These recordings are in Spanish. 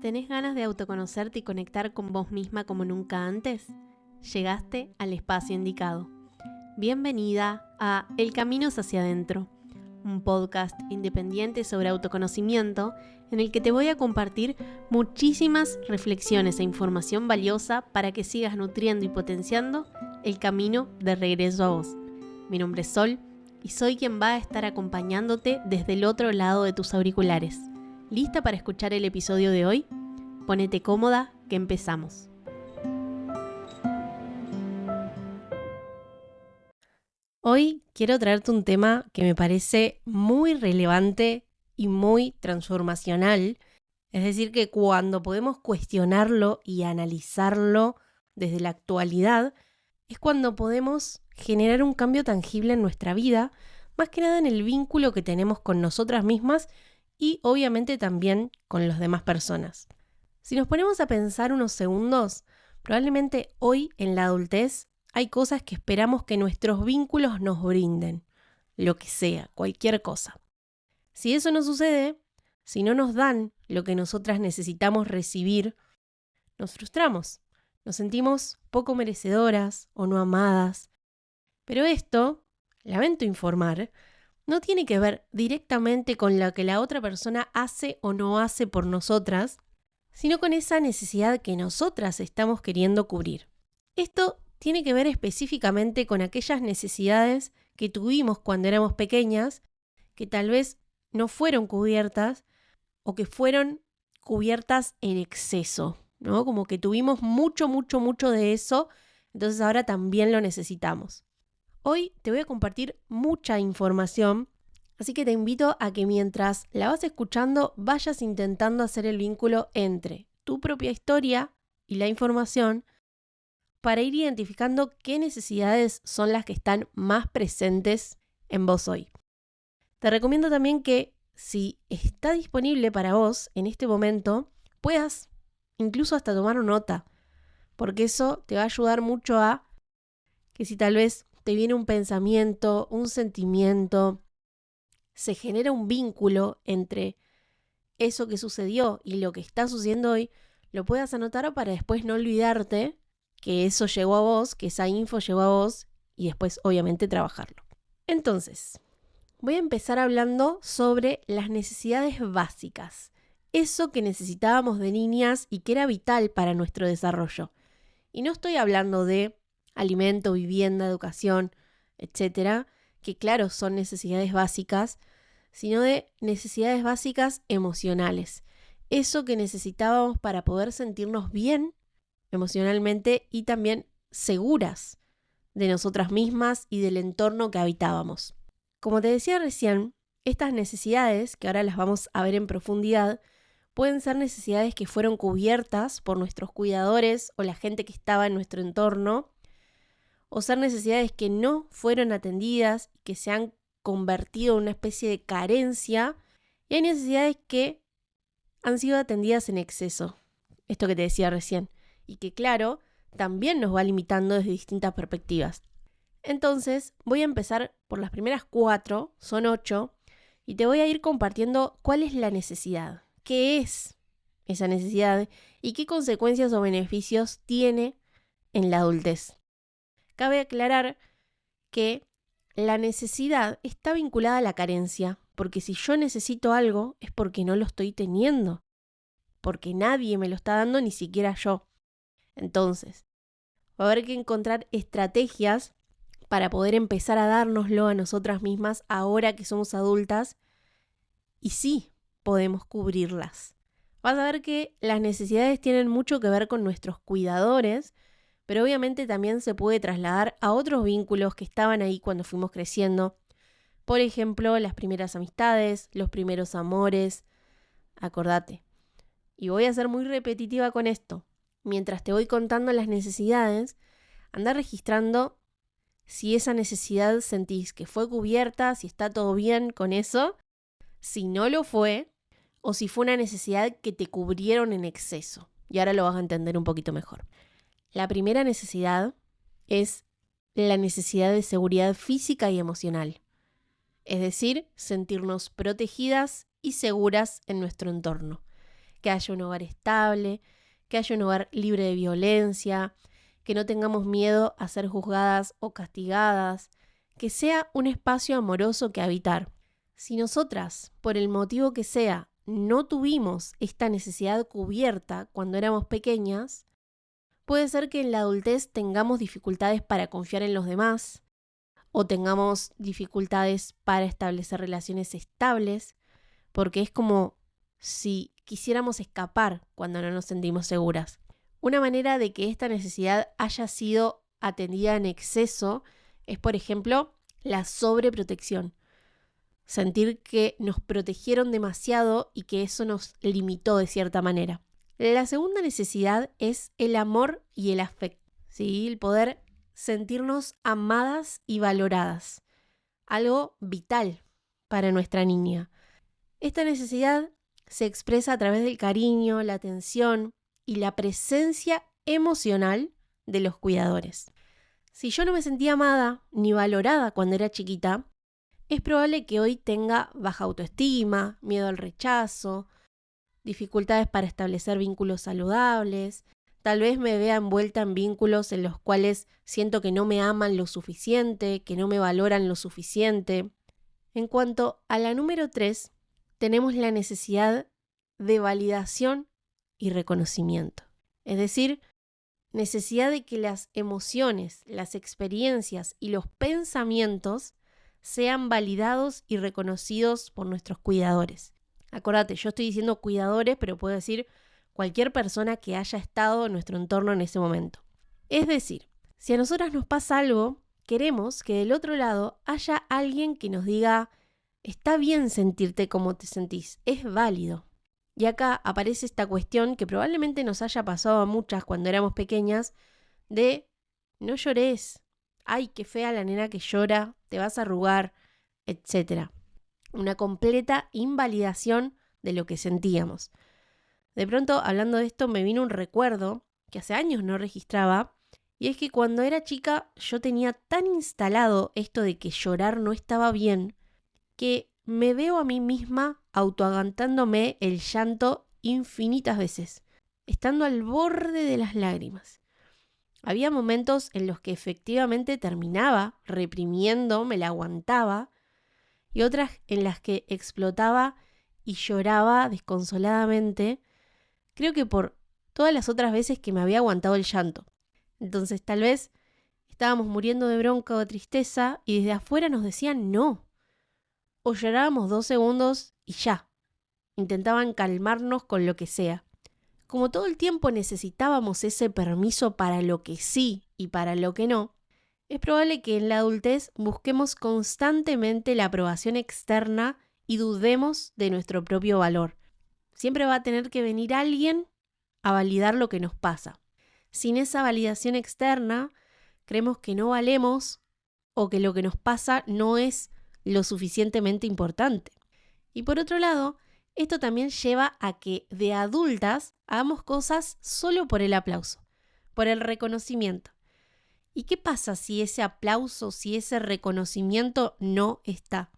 ¿Tenés ganas de autoconocerte y conectar con vos misma como nunca antes? Llegaste al espacio indicado. Bienvenida a El Camino hacia Adentro, un podcast independiente sobre autoconocimiento en el que te voy a compartir muchísimas reflexiones e información valiosa para que sigas nutriendo y potenciando el camino de regreso a vos. Mi nombre es Sol y soy quien va a estar acompañándote desde el otro lado de tus auriculares. ¿Lista para escuchar el episodio de hoy? Ponete cómoda, que empezamos. Hoy quiero traerte un tema que me parece muy relevante y muy transformacional. Es decir, que cuando podemos cuestionarlo y analizarlo desde la actualidad, es cuando podemos generar un cambio tangible en nuestra vida, más que nada en el vínculo que tenemos con nosotras mismas y obviamente también con las demás personas. Si nos ponemos a pensar unos segundos, probablemente hoy en la adultez hay cosas que esperamos que nuestros vínculos nos brinden, lo que sea, cualquier cosa. Si eso no sucede, si no nos dan lo que nosotras necesitamos recibir, nos frustramos, nos sentimos poco merecedoras o no amadas. Pero esto, lamento informar, no tiene que ver directamente con lo que la otra persona hace o no hace por nosotras, sino con esa necesidad que nosotras estamos queriendo cubrir. Esto tiene que ver específicamente con aquellas necesidades que tuvimos cuando éramos pequeñas, que tal vez no fueron cubiertas o que fueron cubiertas en exceso, ¿no? Como que tuvimos mucho de eso, entonces ahora también lo necesitamos. Hoy te voy a compartir mucha información, así que te invito a que mientras la vas escuchando vayas intentando hacer el vínculo entre tu propia historia y la información para ir identificando qué necesidades son las que están más presentes en vos hoy. Te recomiendo también que si está disponible para vos en este momento, puedas incluso hasta tomar nota, porque eso te va a ayudar mucho a que si tal vez te viene un pensamiento, un sentimiento, se genera un vínculo entre eso que sucedió y lo que está sucediendo hoy, lo puedas anotar para después no olvidarte que eso llegó a vos, que esa info llegó a vos y después obviamente trabajarlo. Entonces, voy a empezar hablando sobre las necesidades básicas, eso que necesitábamos de niñas y que era vital para nuestro desarrollo. Y no estoy hablando de alimento, vivienda, educación, etcétera, que claro, son necesidades básicas, sino de necesidades básicas emocionales. Eso que necesitábamos para poder sentirnos bien emocionalmente y también seguras de nosotras mismas y del entorno que habitábamos. Como te decía recién, estas necesidades, que ahora las vamos a ver en profundidad, pueden ser necesidades que fueron cubiertas por nuestros cuidadores o la gente que estaba en nuestro entorno, o ser necesidades que no fueron atendidas y que se han convertido en una especie de carencia, y hay necesidades que han sido atendidas en exceso, esto que te decía recién, y que claro, también nos va limitando desde distintas perspectivas. Entonces, voy a empezar por las primeras 4, son 8, y te voy a ir compartiendo cuál es la necesidad, qué es esa necesidad y qué consecuencias o beneficios tiene en la adultez. Cabe aclarar que la necesidad está vinculada a la carencia, porque si yo necesito algo es porque no lo estoy teniendo, porque nadie me lo está dando, ni siquiera yo. Entonces, va a haber que encontrar estrategias para poder empezar a dárnoslo a nosotras mismas ahora que somos adultas y sí podemos cubrirlas. Vas a ver que las necesidades tienen mucho que ver con nuestros cuidadores, pero obviamente también se puede trasladar a otros vínculos que estaban ahí cuando fuimos creciendo. Por ejemplo, las primeras amistades, los primeros amores. Acordate. Y voy a ser muy repetitiva con esto. Mientras te voy contando las necesidades, anda registrando si esa necesidad sentís que fue cubierta, si está todo bien con eso, si no lo fue, o si fue una necesidad que te cubrieron en exceso. Y ahora lo vas a entender un poquito mejor. La primera necesidad es la necesidad de seguridad física y emocional. Es decir, sentirnos protegidas y seguras en nuestro entorno. que haya un hogar estable, que haya un hogar libre de violencia, que no tengamos miedo a ser juzgadas o castigadas, que sea un espacio amoroso que habitar. Si nosotras, por el motivo que sea, no tuvimos esta necesidad cubierta cuando éramos pequeñas, puede ser que en la adultez tengamos dificultades para confiar en los demás o tengamos dificultades para establecer relaciones estables, porque es como si quisiéramos escapar cuando no nos sentimos seguras. Una manera de que esta necesidad haya sido atendida en exceso es, por ejemplo, la sobreprotección. Sentir que nos protegieron demasiado y que eso nos limitó de cierta manera. La segunda necesidad es el amor y el afecto, ¿sí? El poder sentirnos amadas y valoradas. Algo vital para nuestra niña. Esta necesidad se expresa a través del cariño, la atención y la presencia emocional de los cuidadores. Si yo no me sentía amada ni valorada cuando era chiquita, es probable que hoy tenga baja autoestima, miedo al rechazo, dificultades para establecer vínculos saludables, tal vez me vea envuelta en vínculos en los cuales siento que no me aman lo suficiente, que no me valoran lo suficiente. En cuanto a la número 3, tenemos la necesidad de validación y reconocimiento. Es decir, necesidad de que las emociones, las experiencias y los pensamientos sean validados y reconocidos por nuestros cuidadores. Acordate, yo estoy diciendo cuidadores, pero puedo decir cualquier persona que haya estado en nuestro entorno en ese momento. Es decir, si a nosotras nos pasa algo, queremos que del otro lado haya alguien que nos diga: está bien sentirte como te sentís, es válido. Y acá aparece esta cuestión que probablemente nos haya pasado a muchas cuando éramos pequeñas, de no llores, ay, qué fea la nena que llora, te vas a arrugar, etc. Una completa invalidación de lo que sentíamos. De pronto, hablando de esto, me vino un recuerdo que hace años no registraba, y es que cuando era chica yo tenía tan instalado esto de que llorar no estaba bien, que me veo a mí misma autoaguantándome el llanto infinitas veces, estando al borde de las lágrimas. Había momentos en los que efectivamente terminaba reprimiendo, me la aguantaba, y otras en las que explotaba y lloraba desconsoladamente, creo que por todas las otras veces que me había aguantado el llanto. Entonces tal vez estábamos muriendo de bronca o de tristeza y desde afuera nos decían no. O llorábamos 2 segundos y ya. Intentaban calmarnos con lo que sea. Como todo el tiempo necesitábamos ese permiso para lo que sí y para lo que no, es probable que en la adultez busquemos constantemente la aprobación externa y dudemos de nuestro propio valor. Siempre va a tener que venir alguien a validar lo que nos pasa. Sin esa validación externa, creemos que no valemos o que lo que nos pasa no es lo suficientemente importante. Y por otro lado, esto también lleva a que de adultas hagamos cosas solo por el aplauso, por el reconocimiento. ¿Y qué pasa si ese aplauso, si ese reconocimiento no está?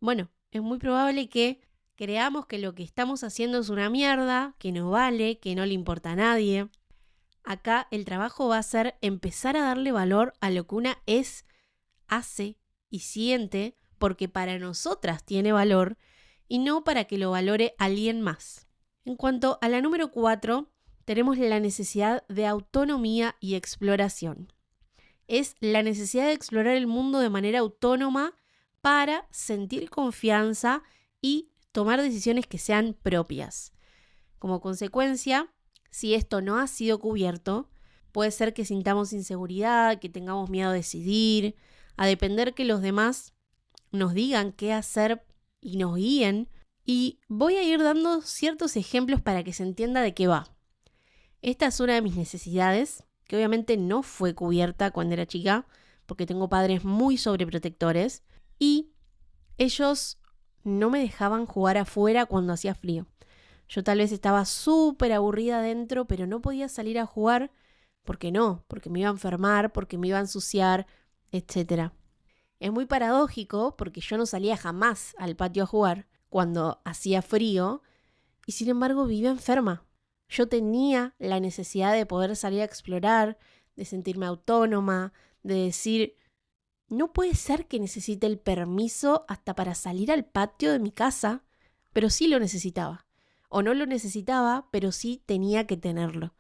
Bueno, es muy probable que creamos que lo que estamos haciendo es una mierda, que no vale, que no le importa a nadie. Acá el trabajo va a ser empezar a darle valor a lo que una es, hace y siente, porque para nosotras tiene valor y no para que lo valore alguien más. En cuanto a la número 4, tenemos la necesidad de autonomía y exploración. Es la necesidad de explorar el mundo de manera autónoma para sentir confianza y tomar decisiones que sean propias. Como consecuencia, si esto no ha sido cubierto, puede ser que sintamos inseguridad, que tengamos miedo a decidir, a depender que los demás nos digan qué hacer y nos guíen. Y voy a ir dando ciertos ejemplos para que se entienda de qué va. Esta es una de mis necesidades, que obviamente no fue cubierta cuando era chica, porque tengo padres muy sobreprotectores, y ellos no me dejaban jugar afuera cuando hacía frío. Yo tal vez estaba súper aburrida adentro, pero no podía salir a jugar porque me iba a enfermar, porque me iba a ensuciar, etc. Es muy paradójico porque yo no salía jamás al patio a jugar cuando hacía frío y sin embargo vivía enferma. Yo tenía la necesidad de poder salir a explorar, de sentirme autónoma, de decir, no puede ser que necesite el permiso hasta para salir al patio de mi casa, pero sí lo necesitaba. O no lo necesitaba, pero sí tenía que tenerlo.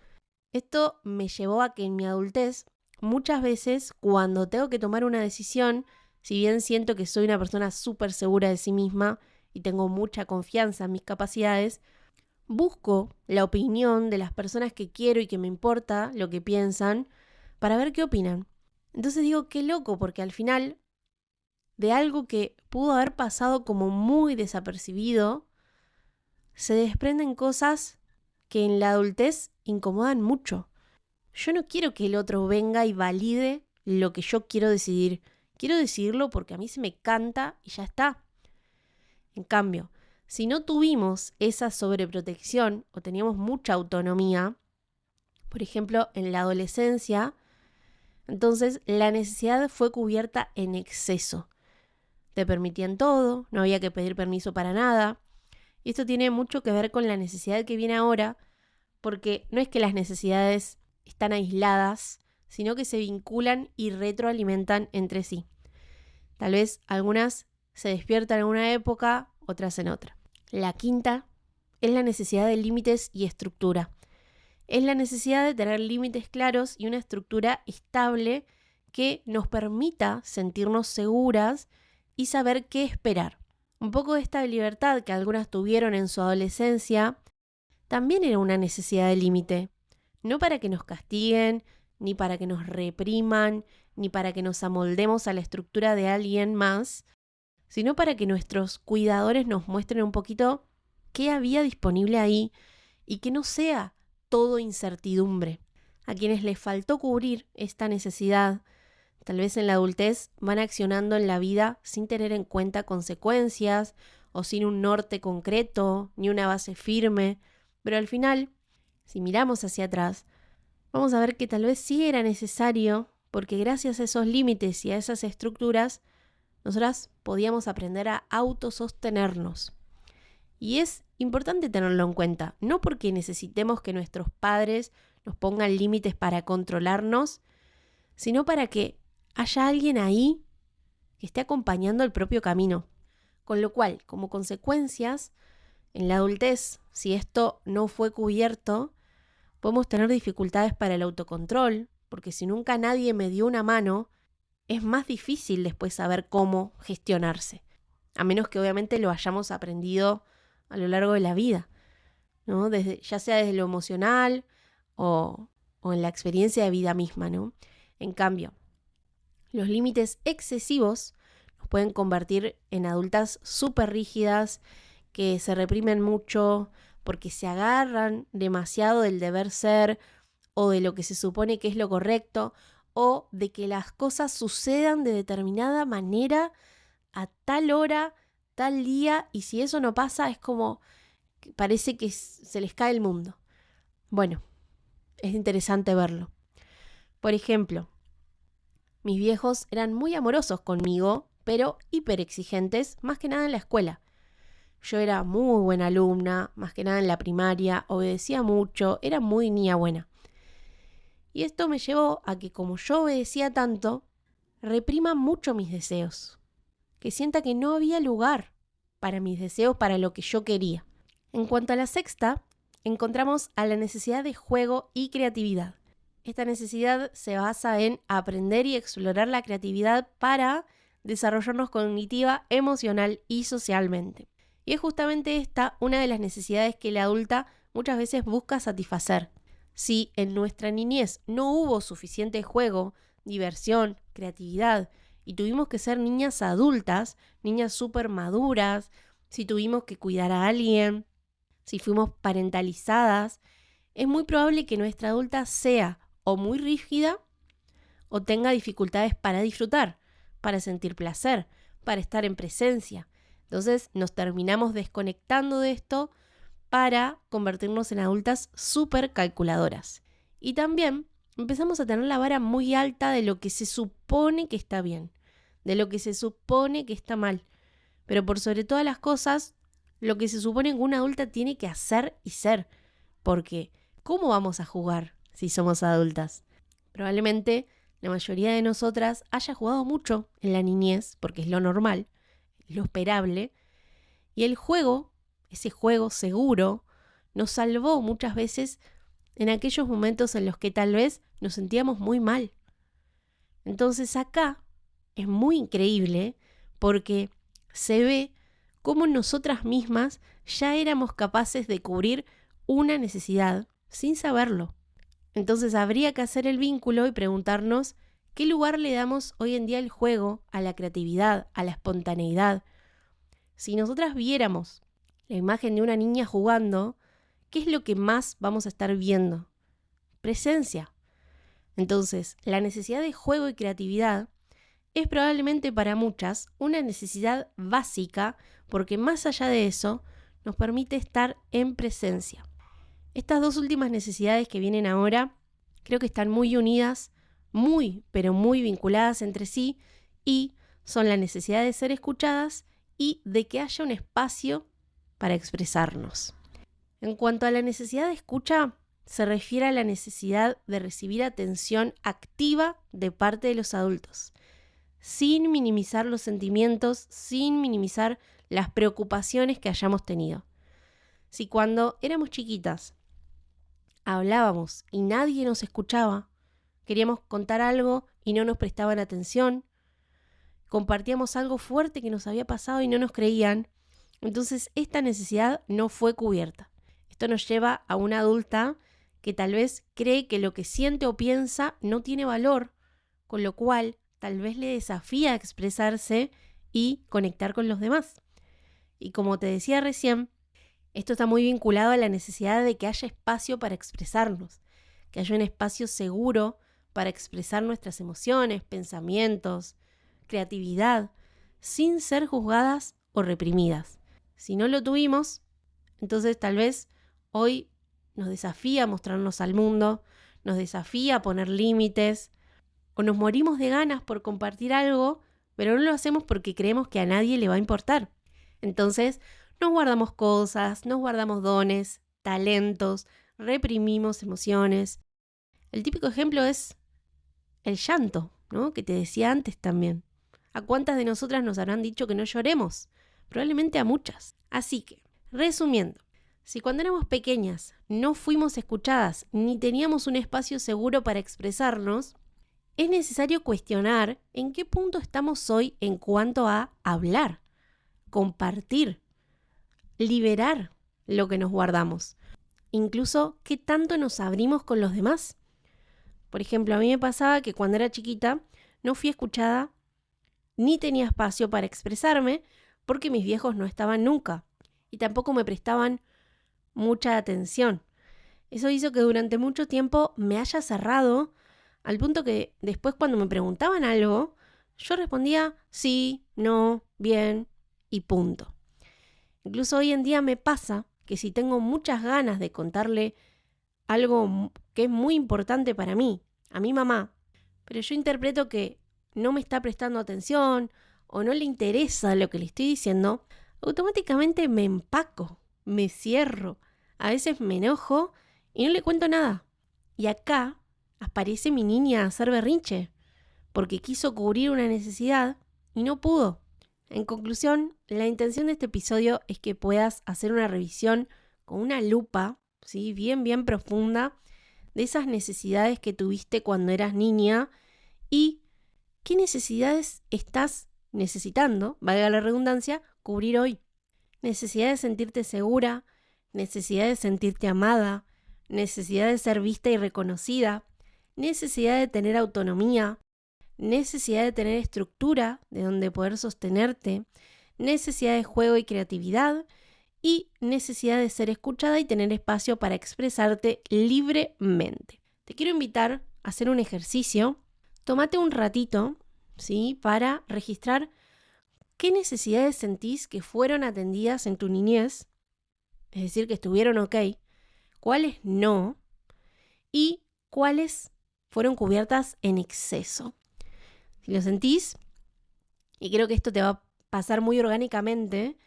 Esto me llevó a que en mi adultez, muchas veces, cuando tengo que tomar una decisión, si bien siento que soy una persona súper segura de sí misma y tengo mucha confianza en mis capacidades, busco la opinión de las personas que quiero y que me importa lo que piensan para ver qué opinan. Entonces digo, qué loco, porque al final, de algo que pudo haber pasado como muy desapercibido, se desprenden cosas que en la adultez incomodan mucho. Yo no quiero que el otro venga y valide lo que yo quiero decidir. Quiero decidirlo porque a mí se me canta y ya está. En cambio, si no tuvimos esa sobreprotección o teníamos mucha autonomía, por ejemplo, en la adolescencia, entonces la necesidad fue cubierta en exceso. Te permitían todo, no había que pedir permiso para nada. Y esto tiene mucho que ver con la necesidad que viene ahora, porque no es que las necesidades están aisladas, sino que se vinculan y retroalimentan entre sí. Tal vez algunas se despiertan en una época, otras en otra. La quinta es la necesidad de límites y estructura. Es la necesidad de tener límites claros y una estructura estable que nos permita sentirnos seguras y saber qué esperar. Un poco de esta libertad que algunas tuvieron en su adolescencia también era una necesidad de límite. No para que nos castiguen, ni para que nos repriman, ni para que nos amoldemos a la estructura de alguien más, sino para que nuestros cuidadores nos muestren un poquito qué había disponible ahí y que no sea todo incertidumbre. A quienes les faltó cubrir esta necesidad, tal vez en la adultez van accionando en la vida sin tener en cuenta consecuencias o sin un norte concreto ni una base firme, pero al final, si miramos hacia atrás, vamos a ver que tal vez sí era necesario, porque gracias a esos límites y a esas estructuras, nosotras podíamos aprender a autosostenernos. Y es importante tenerlo en cuenta, no porque necesitemos que nuestros padres nos pongan límites para controlarnos, sino para que haya alguien ahí que esté acompañando el propio camino. Con lo cual, como consecuencias, en la adultez, si esto no fue cubierto, podemos tener dificultades para el autocontrol, porque si nunca nadie me dio una mano, es más difícil después saber cómo gestionarse, a menos que obviamente lo hayamos aprendido a lo largo de la vida, ¿no? Ya sea desde lo emocional o en la experiencia de vida misma, ¿no? En cambio, los límites excesivos nos pueden convertir en adultas súper rígidas, que se reprimen mucho porque se agarran demasiado del deber ser o de lo que se supone que es lo correcto o de que las cosas sucedan de determinada manera a tal hora, tal día, y si eso no pasa es como que parece que se les cae el mundo. Bueno, es interesante verlo. Por ejemplo, mis viejos eran muy amorosos conmigo, pero hiperexigentes, más que nada en la escuela. Yo era muy buena alumna, más que nada en la primaria, obedecía mucho, era muy niña buena. Y esto me llevó a que, como yo obedecía tanto, reprima mucho mis deseos. Que sienta que no había lugar para mis deseos, para lo que yo quería. En cuanto a la sexta, encontramos a la necesidad de juego y creatividad. Esta necesidad se basa en aprender y explorar la creatividad para desarrollarnos cognitiva, emocional y socialmente. Y es justamente esta una de las necesidades que la adulta muchas veces busca satisfacer. Si en nuestra niñez no hubo suficiente juego, diversión, creatividad, y tuvimos que ser niñas adultas, niñas súper maduras, si tuvimos que cuidar a alguien, si fuimos parentalizadas, es muy probable que nuestra adulta sea o muy rígida o tenga dificultades para disfrutar, para sentir placer, para estar en presencia. Entonces nos terminamos desconectando de esto para convertirnos en adultas súper calculadoras. Y también empezamos a tener la vara muy alta de lo que se supone que está bien, de lo que se supone que está mal. Pero por sobre todas las cosas, lo que se supone que una adulta tiene que hacer y ser. Porque, ¿cómo vamos a jugar si somos adultas? Probablemente la mayoría de nosotras haya jugado mucho en la niñez, porque es lo normal, lo esperable, y el juego, ese juego seguro, nos salvó muchas veces en aquellos momentos en los que tal vez nos sentíamos muy mal. Entonces acá es muy increíble porque se ve cómo nosotras mismas ya éramos capaces de cubrir una necesidad sin saberlo. Entonces habría que hacer el vínculo y preguntarnos qué lugar le damos hoy en día al juego, a la creatividad, a la espontaneidad. Si nosotras viéramos la imagen de una niña jugando, ¿qué es lo que más vamos a estar viendo? Presencia. Entonces, la necesidad de juego y creatividad es probablemente para muchas una necesidad básica porque más allá de eso nos permite estar en presencia. Estas dos últimas necesidades que vienen ahora creo que están muy unidas, muy, pero muy vinculadas entre sí y son la necesidad de ser escuchadas y de que haya un espacio para expresarnos. En cuanto a la necesidad de escucha, se refiere a la necesidad de recibir atención activa de parte de los adultos, sin minimizar los sentimientos, sin minimizar las preocupaciones que hayamos tenido. Si cuando éramos chiquitas hablábamos y nadie nos escuchaba, queríamos contar algo y no nos prestaban atención, compartíamos algo fuerte que nos había pasado y no nos creían, entonces esta necesidad no fue cubierta. Esto nos lleva a una adulta que tal vez cree que lo que siente o piensa no tiene valor, con lo cual tal vez le desafía a expresarse y conectar con los demás. Y como te decía recién, esto está muy vinculado a la necesidad de que haya espacio para expresarnos, que haya un espacio seguro para expresar nuestras emociones, pensamientos, creatividad, sin ser juzgadas o reprimidas. Si no lo tuvimos, entonces tal vez hoy nos desafía a mostrarnos al mundo, nos desafía a poner límites, o nos morimos de ganas por compartir algo, pero no lo hacemos porque creemos que a nadie le va a importar. Entonces, nos guardamos cosas, nos guardamos dones, talentos, reprimimos emociones. El típico ejemplo es el llanto, ¿no? Que te decía antes también. ¿A cuántas de nosotras nos habrán dicho que no lloremos? Probablemente a muchas. Así que, resumiendo, si cuando éramos pequeñas no fuimos escuchadas ni teníamos un espacio seguro para expresarnos, es necesario cuestionar en qué punto estamos hoy en cuanto a hablar, compartir, liberar lo que nos guardamos. Incluso qué tanto nos abrimos con los demás. Por ejemplo, a mí me pasaba que cuando era chiquita no fui escuchada ni tenía espacio para expresarme porque mis viejos no estaban nunca y tampoco me prestaban mucha atención. Eso hizo que durante mucho tiempo me haya cerrado al punto que después cuando me preguntaban algo, yo respondía sí, no, bien y punto. Incluso hoy en día me pasa que si tengo muchas ganas de contarle algo que es muy importante para mí, a mi mamá, pero yo interpreto que no me está prestando atención o no le interesa lo que le estoy diciendo, automáticamente me empaco, me cierro, a veces me enojo y no le cuento nada. Y acá aparece mi niña a hacer berrinche, porque quiso cubrir una necesidad y no pudo. En conclusión, la intención de este episodio es que puedas hacer una revisión con una lupa, ¿sí? bien profunda, de esas necesidades que tuviste cuando eras niña y qué necesidades estás necesitando, valga la redundancia, cubrir hoy. Necesidad de sentirte segura, necesidad de sentirte amada, necesidad de ser vista y reconocida, necesidad de tener autonomía, necesidad de tener estructura de donde poder sostenerte, necesidad de juego y creatividad y necesidad de ser escuchada y tener espacio para expresarte libremente. Te quiero invitar a hacer un ejercicio. Tómate un ratito, ¿sí? Para registrar qué necesidades sentís que fueron atendidas en tu niñez, es decir, que estuvieron ok, cuáles no y cuáles fueron cubiertas en exceso. Si lo sentís, y creo que esto te va a pasar muy orgánicamente,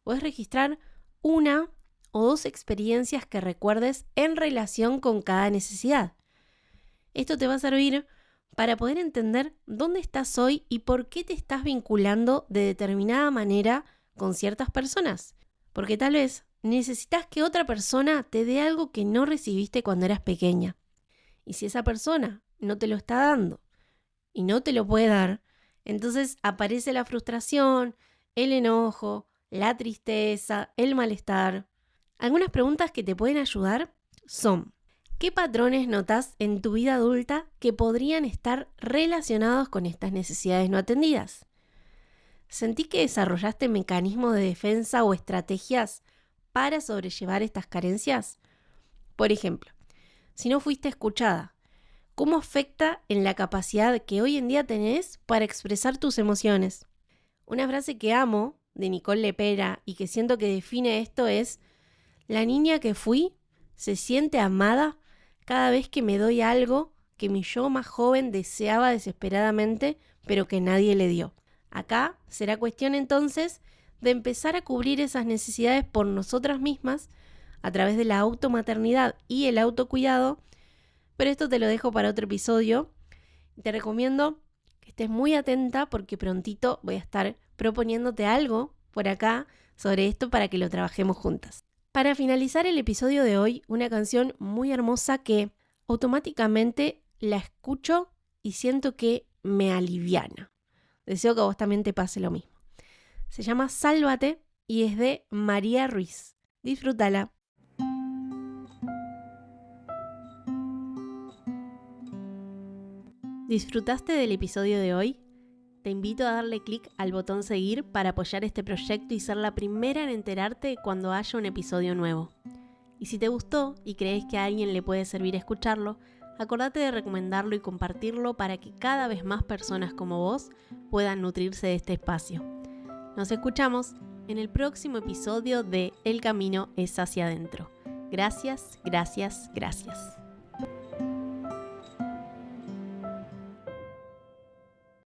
podés registrar una o dos experiencias que recuerdes en relación con cada necesidad. Esto te va a servir para poder entender dónde estás hoy y por qué te estás vinculando de determinada manera con ciertas personas. Porque tal vez necesitas que otra persona te dé algo que no recibiste cuando eras pequeña. Y si esa persona no te lo está dando y no te lo puede dar, entonces aparece la frustración, el enojo, la tristeza, el malestar. Algunas preguntas que te pueden ayudar son: ¿qué patrones notas en tu vida adulta que podrían estar relacionados con estas necesidades no atendidas? ¿Sentís que desarrollaste mecanismos de defensa o estrategias para sobrellevar estas carencias? Por ejemplo, si no fuiste escuchada, ¿cómo afecta en la capacidad que hoy en día tenés para expresar tus emociones? Una frase que amo de Nicole Lepera y que siento que define esto es: la niña que fui se siente amada cada vez que me doy algo que mi yo más joven deseaba desesperadamente, pero que nadie le dio. Acá será cuestión entonces de empezar a cubrir esas necesidades por nosotras mismas a través de la automaternidad y el autocuidado, pero esto te lo dejo para otro episodio. Te recomiendo que estés muy atenta porque prontito voy a estar proponiéndote algo por acá sobre esto para que lo trabajemos juntas. Para finalizar el episodio de hoy, una canción muy hermosa que automáticamente la escucho y siento que me aliviana. Deseo que a vos también te pase lo mismo. Se llama Sálvate y es de María Ruiz. Disfrútala. ¿Disfrutaste del episodio de hoy? Te invito a darle clic al botón seguir para apoyar este proyecto y ser la primera en enterarte cuando haya un episodio nuevo. Y si te gustó y crees que a alguien le puede servir escucharlo, acordate de recomendarlo y compartirlo para que cada vez más personas como vos puedan nutrirse de este espacio. Nos escuchamos en el próximo episodio de El camino es hacia adentro. Gracias, gracias, gracias.